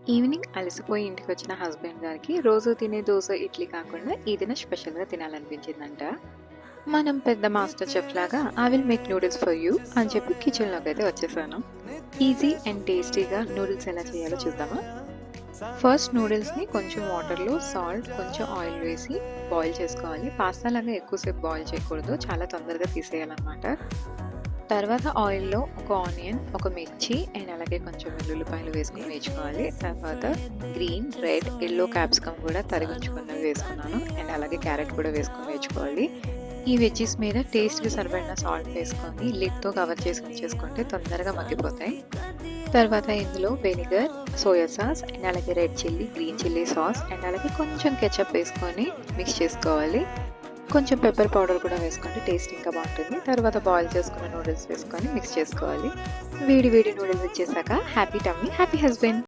Evening అలసిపోయి ఇంటికొచ్చిన husband గారికి రోజు తినే దోస, ఇడ్లీ కాకుండా ఈ దినం స్పెషల్‌గా తినాలనిపించిందంట. మనం పెద్ద మాస్టర్ చెఫ్ లాగా I will make noodles for you అని చెప్పి కిచెన్‌లోకైతే వచ్చేసాను. ఈజీ అండ్ టేస్టీగా నూడిల్స్ ఎలా చేయాలో చూద్దామా? ఫస్ట్ నూడిల్స్‌ని కొంచెం వాటర్‌లో సాల్ట్, కొంచెం ఆయిల్ వేసి బాయిల్ చేసుకోవాలి. పాస్తా లాగా ఎక్కువసేపు బాయిల్ చేయకూడదు. చాలా తొందరగా తీసేయాలన్నమాట. తర్వాత ఆయిల్‌లో ఒక ఆనియన్, ఒక మిర్చి అండ్ అలాగే కొంచెం వెల్లుల్లిపాయలు వేసుకొని వేయించుకోవాలి. తర్వాత గ్రీన్, రెడ్, యెల్లో క్యాప్సికమ్ కూడా తరిగించుకున్నవి వేసుకున్నాను. అండ్ అలాగే క్యారెట్ కూడా వేసుకొని వేయించుకోవాలి. ఈ వెజ్జీస్ మీద టేస్ట్‌కి సరిపడిన సాల్ట్ వేసుకొని లిడ్‌తో కవర్ చేసి ఉంచేసుకుంటే తొందరగా మగ్గిపోతాయి. తర్వాత ఇందులో వెనిగర్, సోయా సాస్ అండ్ అలాగే red chilli, green chilli sauce and అలాగే కొంచెం కెచప్ వేసుకొని మిక్స్ చేసుకోవాలి. కొంచెం పెప్పర్ పౌడర్ కూడా వేసుకోండి, టేస్ట్ ఇంకా బాగుంటుంది. తర్వాత బాయిల్ చేసుకున్న నూడిల్స్ వేసుకొని మిక్స్ చేసుకోవాలి. వేడి వేడి నూడిల్స్ వచ్చేసాక హ్యాపీ టమ్మీ హ్యాపీ హస్బెండ్.